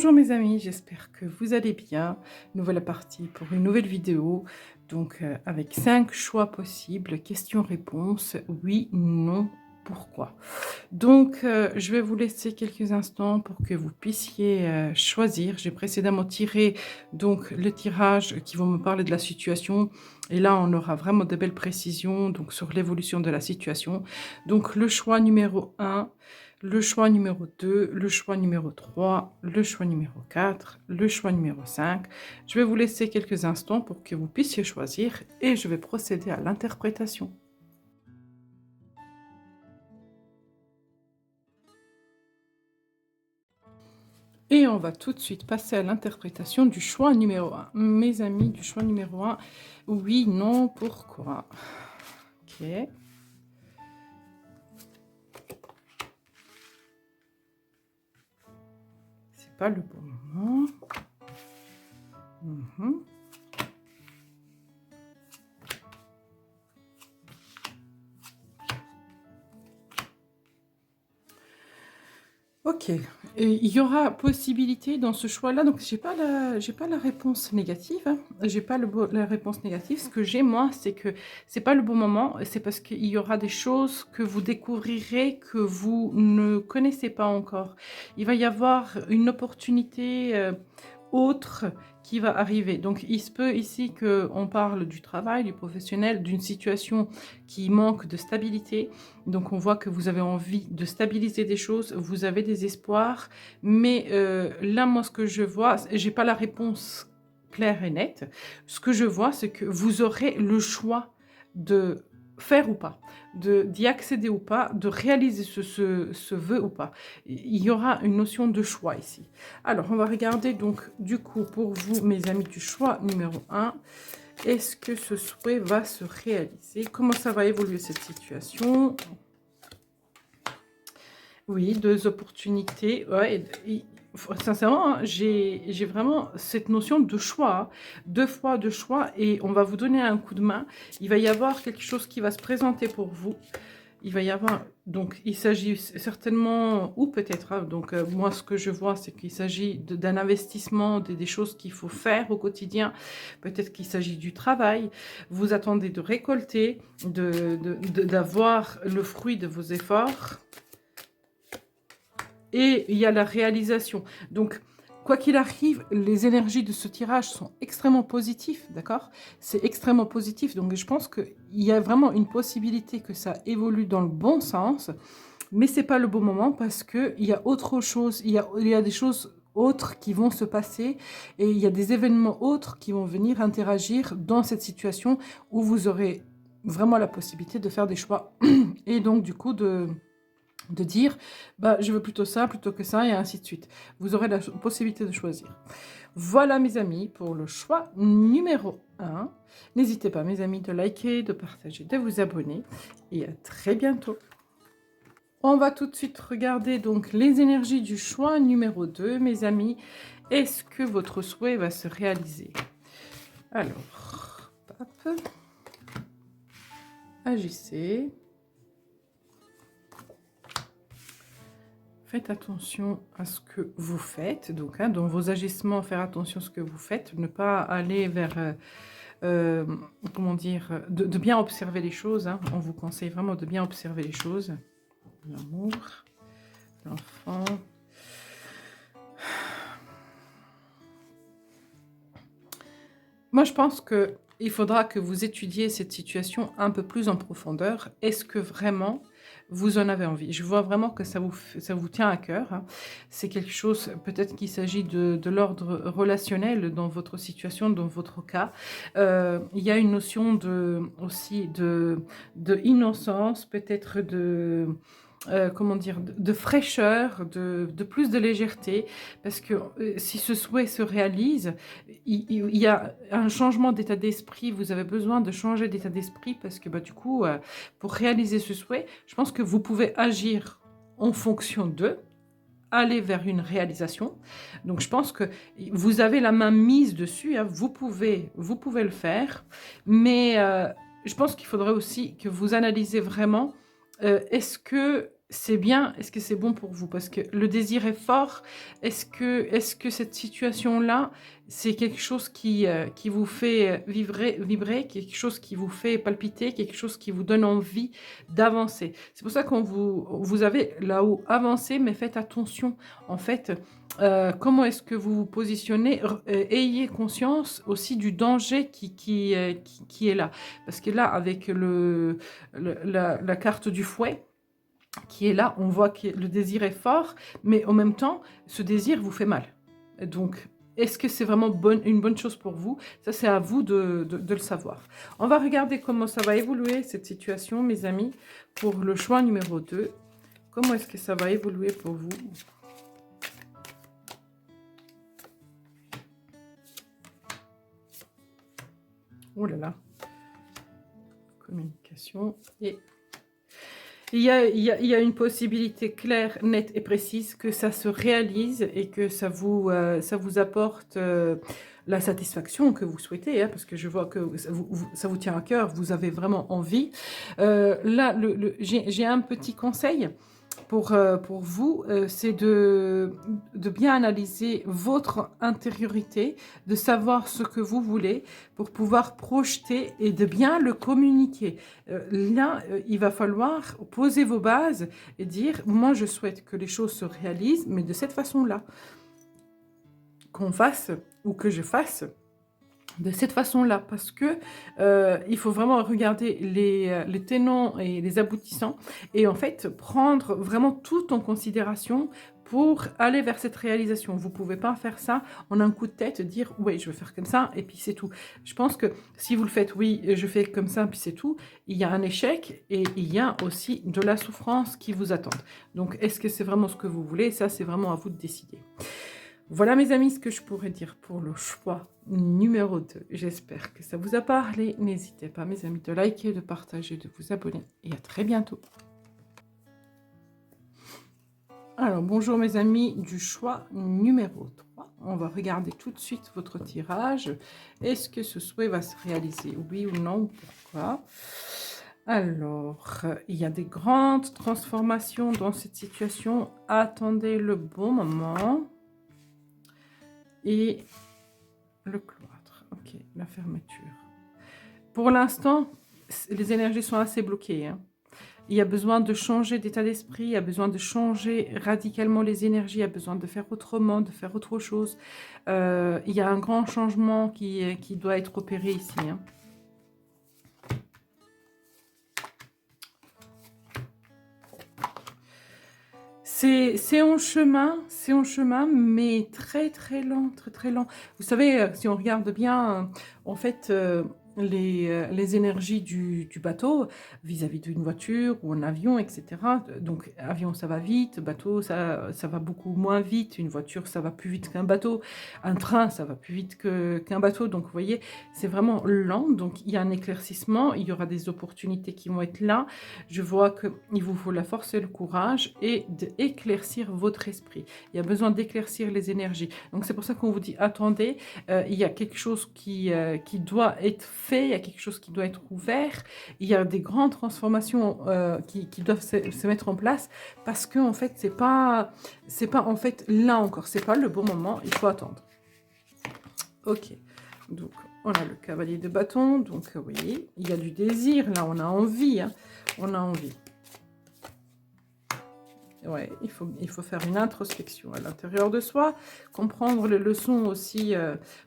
Bonjour mes amis, j'espère que vous allez bien. Nous voilà partis pour une nouvelle vidéo, donc avec 5 choix possibles, questions-réponses, oui, non, pourquoi. Donc je vais vous laisser quelques instants pour que vous puissiez choisir. J'ai précédemment tiré donc le tirage qui va me parler de la situation et là on aura vraiment de belles précisions donc sur l'évolution de la situation. Donc le choix numéro 1, le choix numéro 2, le choix numéro 3, le choix numéro 4, le choix numéro 5. Je vais vous laisser quelques instants pour que vous puissiez choisir et je vais procéder à l'interprétation. Et on va tout de suite passer à l'interprétation du choix numéro 1. Mes amis, du choix numéro 1, oui, non, pourquoi? Ok. C'est pas le bon moment. Ok, et il y aura possibilité dans ce choix-là, donc j'ai pas la réponse négative, hein. J'ai pas la réponse négative. Ce que j'ai moi, c'est que c'est pas le bon moment, c'est parce qu'il y aura des choses que vous découvrirez que vous ne connaissez pas encore. Il va y avoir une opportunité autre qui va arriver. Donc il se peut ici qu'on parle du travail, du professionnel, d'une situation qui manque de stabilité. Donc on voit que vous avez envie de stabiliser des choses, vous avez des espoirs, mais là moi ce que je vois, j'ai pas la réponse claire et nette. Ce que je vois, c'est que vous aurez le choix de faire ou pas, d'y accéder ou pas, de réaliser ce vœu ou pas. Il y aura une notion de choix ici. Alors on va regarder donc du coup pour vous mes amis du choix numéro 1. Est-ce que ce souhait va se réaliser? Comment ça va évoluer cette situation? Oui, 2 opportunités. Ouais, sincèrement, hein, j'ai vraiment cette notion de choix, hein. 2 fois de choix et on va vous donner un coup de main. Il va y avoir quelque chose qui va se présenter pour vous. Il va y avoir, donc il s'agit certainement, ou peut-être, hein, donc moi ce que je vois c'est qu'il s'agit d'un investissement, des choses qu'il faut faire au quotidien. Peut-être qu'il s'agit du travail. Vous attendez de récolter, d'avoir le fruit de vos efforts. Et il y a la réalisation. Donc, quoi qu'il arrive, les énergies de ce tirage sont extrêmement positives, d'accord? C'est extrêmement positif, donc je pense qu'il y a vraiment une possibilité que ça évolue dans le bon sens, mais c'est pas le bon moment parce qu'il y a autre chose, il y a des choses autres qui vont se passer et il y a des événements autres qui vont venir interagir dans cette situation où vous aurez vraiment la possibilité de faire des choix et donc du coup de dire bah, je veux plutôt ça plutôt que ça et ainsi de suite. Vous aurez la possibilité de choisir. Voilà mes amis pour le choix numéro 1. N'hésitez pas mes amis de liker, de partager, de vous abonner et à très bientôt. On va tout de suite regarder donc les énergies du choix numéro 2 mes amis. Est-ce que votre souhait va se réaliser? Alors, hop, agissez. Faites attention à ce que vous faites, donc hein, dans vos agissements, faire attention à ce que vous faites, ne pas aller vers, comment dire, de bien observer les choses, hein. On vous conseille vraiment de bien observer les choses. L'amour, l'enfant. Moi, je pense qu'il faudra que vous étudiez cette situation un peu plus en profondeur. Est-ce que vraiment vous en avez envie? Je vois vraiment que ça vous tient à cœur, hein. C'est quelque chose, peut-être qu'il s'agit de l'ordre relationnel dans votre situation, dans votre cas. Il y a une notion aussi de innocence, peut-être comment dire, de fraîcheur, de plus de légèreté, parce que si ce souhait se réalise, il y a un changement d'état d'esprit, vous avez besoin de changer d'état d'esprit, parce que bah, du coup, pour réaliser ce souhait, je pense que vous pouvez agir en fonction d'eux, aller vers une réalisation. Donc je pense que vous avez la main mise dessus, hein, vous pouvez le faire, mais je pense qu'il faudrait aussi que vous analysez vraiment est-ce que c'est bien? Est-ce que c'est bon pour vous? Parce que le désir est fort. Est-ce que cette situation-là, c'est quelque chose qui vous fait, vibrer, quelque chose qui vous fait palpiter, quelque chose qui vous donne envie d'avancer? C'est pour ça qu'on vous avez là-haut avancé, mais faites attention. En fait, comment est-ce que vous vous positionnez? Ayez conscience aussi du danger qui est là. Parce que là, avec la carte du fouet qui est là, on voit que le désir est fort, mais en même temps, ce désir vous fait mal. Donc, est-ce que c'est vraiment une bonne chose pour vous? Ça, c'est à vous de le savoir. On va regarder comment ça va évoluer, cette situation, mes amis, pour le choix numéro 2. Comment est-ce que ça va évoluer pour vous? Oh là là. Communication et il y a une possibilité claire, nette et précise que ça se réalise et que ça vous apporte la satisfaction que vous souhaitez, hein, parce que je vois que ça vous tient à cœur, vous avez vraiment envie. Là, j'ai un petit conseil pour vous, c'est de bien analyser votre intériorité, de savoir ce que vous voulez pour pouvoir projeter et de bien le communiquer. Là, il va falloir poser vos bases et dire, moi je souhaite que les choses se réalisent, mais de cette façon-là, qu'on fasse ou que je fasse de cette façon-là, parce que il faut vraiment regarder les tenants et les aboutissants et en fait prendre vraiment tout en considération pour aller vers cette réalisation. Vous pouvez pas faire ça en un coup de tête, dire oui je vais faire comme ça et puis c'est tout. Je pense que si vous le faites oui je fais comme ça puis c'est tout, il y a un échec et il y a aussi de la souffrance qui vous attend. Donc est-ce que c'est vraiment ce que vous voulez? Ça c'est vraiment à vous de décider. Voilà mes amis ce que je pourrais dire pour le choix numéro 2. J'espère que ça vous a parlé. N'hésitez pas mes amis de liker, de partager, de vous abonner et à très bientôt. Alors bonjour mes amis du choix numéro 3. On va regarder tout de suite votre tirage. Est-ce que ce souhait va se réaliser? Oui ou non? Pourquoi? Alors, il y a des grandes transformations dans cette situation. Attendez le bon moment. Et le cloître, ok, la fermeture. Pour l'instant, les énergies sont assez bloquées. Hein. Il y a besoin de changer d'état d'esprit, il y a besoin de changer radicalement les énergies, il y a besoin de faire autrement, de faire autre chose. Il y a un grand changement qui doit être opéré ici. Hein. C'est en chemin, mais très très lent, très très lent. Vous savez, si on regarde bien, en fait, les énergies du bateau vis-à-vis d'une voiture ou un avion, etc. Donc, avion, ça va vite, bateau, ça va beaucoup moins vite, une voiture, ça va plus vite qu'un bateau, un train, ça va plus vite qu'un bateau. Donc, vous voyez, c'est vraiment lent. Donc, il y a un éclaircissement, il y aura des opportunités qui vont être là. Je vois qu'il vous faut la force et le courage et d'éclaircir votre esprit. Il y a besoin d'éclaircir les énergies. Donc, c'est pour ça qu'on vous dit, attendez, il y a quelque chose qui doit être fait, il y a quelque chose qui doit être ouvert, il y a des grandes transformations qui doivent se mettre en place parce que en fait, c'est pas en fait là encore, c'est pas le bon moment, il faut attendre. Ok, donc on a le cavalier de bâton, donc vous voyez, il y a du désir, là on a envie, hein, on a envie. Ouais, il faut faire une introspection à l'intérieur de soi, comprendre les leçons aussi,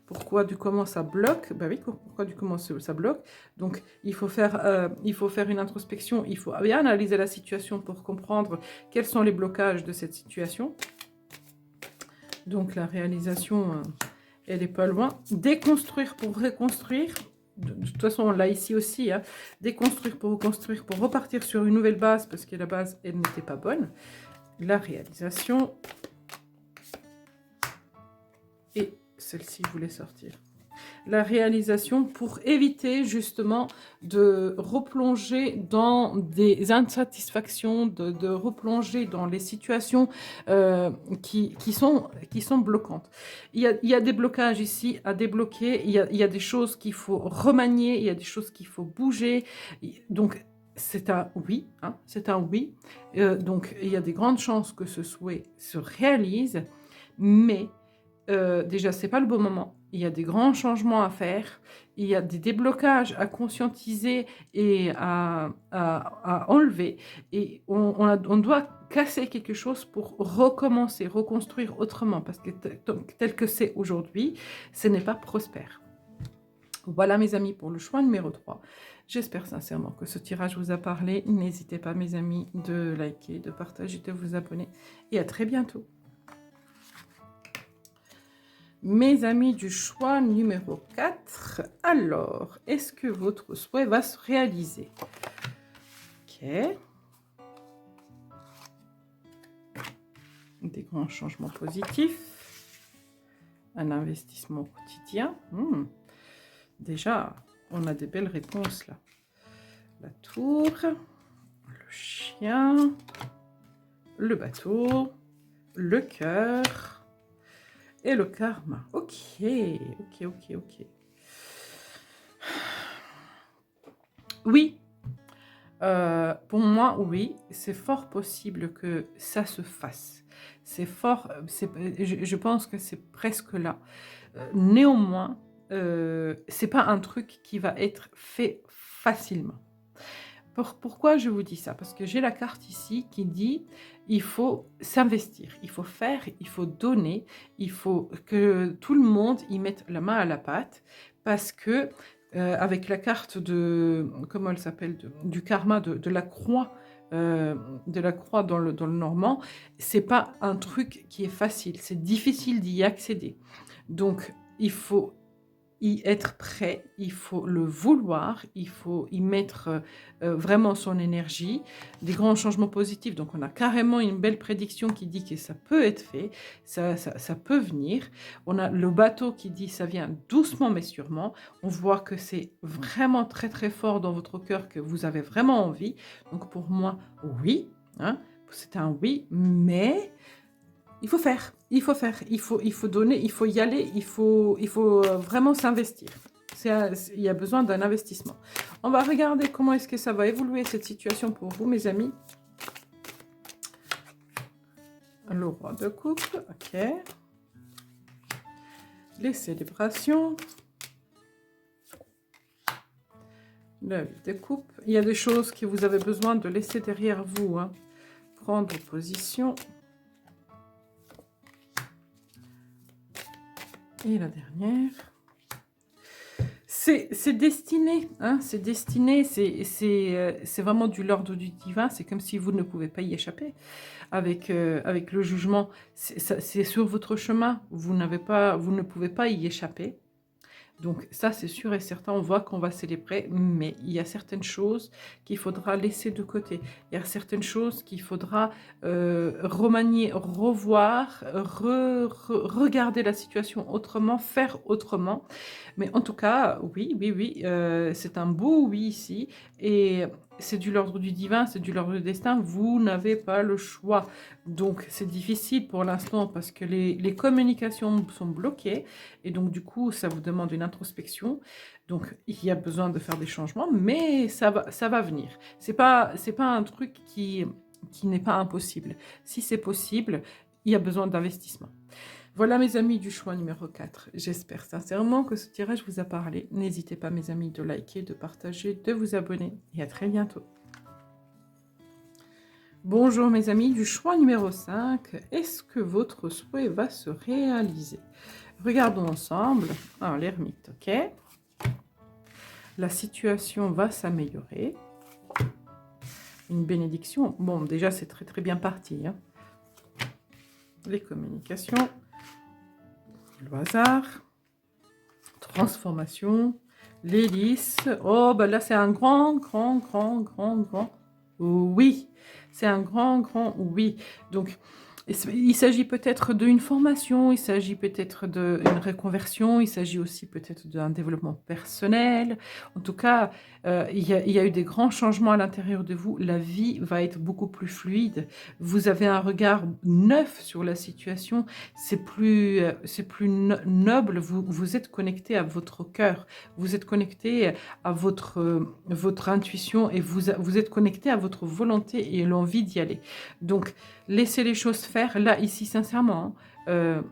pourquoi, du comment ça bloque. Ben oui, pourquoi, du comment ça bloque. Donc, il faut faire une introspection, il faut bien analyser la situation pour comprendre quels sont les blocages de cette situation. Donc, la réalisation, elle n'est pas loin. Déconstruire pour reconstruire. De toute façon, on l'a ici aussi. Hein. Déconstruire pour reconstruire, pour repartir sur une nouvelle base, parce que la base, elle n'était pas bonne. La réalisation. Et celle-ci voulait sortir. La réalisation pour éviter justement de replonger dans des insatisfactions, de replonger dans les situations qui sont bloquantes. Il y a des blocages ici à débloquer, il y a des choses qu'il faut remanier, il y a des choses qu'il faut bouger. Donc, c'est un oui, hein, c'est un oui. Donc, il y a des grandes chances que ce souhait se réalise, mais déjà, c'est pas le bon moment. Il y a des grands changements à faire. Il y a des déblocages à conscientiser et à enlever. Et on doit casser quelque chose pour recommencer, reconstruire autrement. Parce que tel que c'est aujourd'hui, ce n'est pas prospère. Voilà mes amis pour le choix numéro 3. J'espère sincèrement que ce tirage vous a parlé. N'hésitez pas mes amis de liker, de partager, de vous abonner. Et à très bientôt. Mes amis du choix numéro 4, alors, est-ce que votre souhait va se réaliser? Ok. Des grands changements positifs. Un investissement au quotidien. Déjà, on a des belles réponses là. La tour, le chien, le bateau, le cœur et le karma. Ok, ok, ok, ok. Oui, pour moi, oui, c'est fort possible que ça se fasse. C'est fort, je pense que c'est presque là. Néanmoins, c'est pas un truc qui va être fait facilement. Pourquoi je vous dis ça? Parce que j'ai la carte ici qui dit il faut s'investir, il faut faire, il faut donner, il faut que tout le monde y mette la main à la pâte parce que avec la carte de, comment elle s'appelle, du karma, de la croix, dans le normand, c'est pas un truc qui est facile, c'est difficile d'y accéder. Donc, il faut y être prêt, il faut le vouloir, il faut y mettre vraiment son énergie, des grands changements positifs. Donc, on a carrément une belle prédiction qui dit que ça peut être fait, ça peut venir. On a le bateau qui dit ça vient doucement mais sûrement. On voit que c'est vraiment très très fort dans votre cœur, que vous avez vraiment envie. Donc, pour moi, oui, hein, c'est un oui, mais il faut faire, il faut donner, il faut y aller, il faut vraiment s'investir. Il y a besoin d'un investissement. On va regarder comment est-ce que ça va évoluer cette situation pour vous, mes amis. Le roi de coupe, ok. Les célébrations. La vie de coupe. Il y a des choses que vous avez besoin de laisser derrière vous, hein. Prendre position. Et la dernière. C'est destiné, hein, c'est destiné, c'est vraiment du l'ordre du divin, c'est comme si vous ne pouvez pas y échapper. Avec le jugement, c'est sur votre chemin, vous ne pouvez pas y échapper. Donc ça, c'est sûr et certain, on voit qu'on va célébrer, mais il y a certaines choses qu'il faudra laisser de côté. Il y a certaines choses qu'il faudra remanier, revoir, regarder la situation autrement, faire autrement. Mais en tout cas, oui, c'est un beau oui ici. Et c'est du l'ordre du divin, c'est du l'ordre du destin. Vous n'avez pas le choix. Donc, c'est difficile pour l'instant parce que les communications sont bloquées. Et donc, du coup, ça vous demande une introspection. Donc, il y a besoin de faire des changements, mais ça va venir. C'est pas un truc qui n'est pas impossible. Si c'est possible, il y a besoin d'investissement. Voilà mes amis du choix numéro 4. J'espère sincèrement que ce tirage vous a parlé. N'hésitez pas mes amis de liker, de partager, de vous abonner et à très bientôt. Bonjour mes amis du choix numéro 5. Est-ce que votre souhait va se réaliser? Regardons ensemble. Alors l'ermite, ok. La situation va s'améliorer. Une bénédiction. Bon, déjà c'est très très bien parti, hein. Les communications. Le hasard, transformation, l'hélice. Oh, ben là, c'est un grand oui. C'est un grand oui. Donc, Il s'agit peut-être d'une formation, il s'agit peut-être d'une reconversion, il s'agit aussi peut-être d'un développement personnel. En tout cas, il y a eu des grands changements à l'intérieur de vous. La vie va être beaucoup plus fluide. Vous avez un regard neuf sur la situation. C'est plus noble. Vous êtes connecté à votre cœur. Vous êtes connecté à votre intuition et vous êtes connecté à votre volonté et l'envie d'y aller. Donc, laissez les choses faire. Là, ici, sincèrement,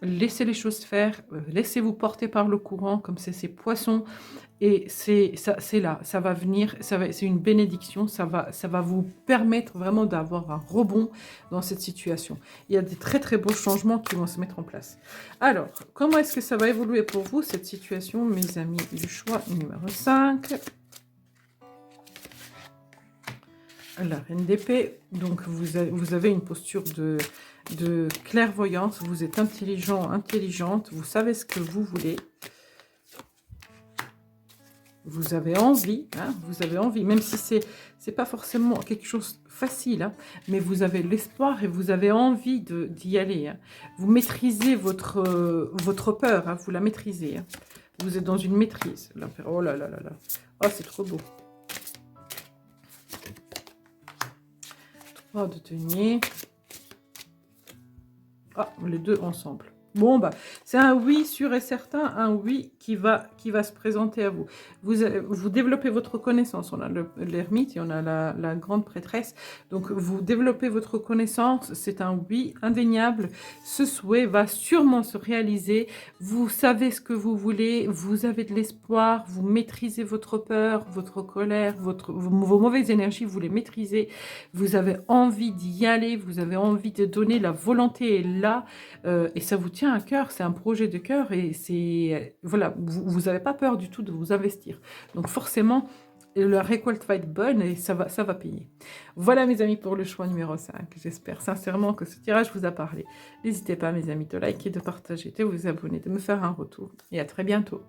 laissez les choses faire. Laissez-vous porter par le courant, comme c'est ces poissons. Et c'est là, ça va venir, c'est une bénédiction. Ça va vous permettre vraiment d'avoir un rebond dans cette situation. Il y a des très très beaux changements qui vont se mettre en place. Alors, comment est-ce que ça va évoluer pour vous, cette situation, mes amis du choix numéro 5? La reine d'épée, donc vous avez une posture de clairvoyance, vous êtes intelligent, intelligente, vous savez ce que vous voulez, vous avez envie, hein, vous avez envie, même si c'est pas forcément quelque chose de facile, hein, mais vous avez l'espoir et vous avez envie d'y aller. Hein. Vous maîtrisez votre peur, hein, vous la maîtrisez. Hein. Vous êtes dans une maîtrise. Oh là là là là, oh c'est trop beau. 3 de denier. Ah, les deux ensemble. Bon, bah, c'est un oui sûr et certain, un oui qui va se présenter à vous. Vous développez votre connaissance. On a l'ermite et on a la grande prêtresse. Donc, vous développez votre connaissance. C'est un oui indéniable. Ce souhait va sûrement se réaliser. Vous savez ce que vous voulez. Vous avez de l'espoir. Vous maîtrisez votre peur, votre colère, vos mauvaises énergies. Vous les maîtrisez. Vous avez envie d'y aller. Vous avez envie de donner. La volonté est là. Et ça vous tient à cœur, c'est un projet de cœur et c'est voilà, vous n'avez pas peur du tout de vous investir. Donc forcément, la récolte va être bonne et ça va payer. Voilà mes amis pour le choix numéro 5. J'espère sincèrement que ce tirage vous a parlé. N'hésitez pas mes amis de liker, de partager, de vous abonner, de me faire un retour et à très bientôt.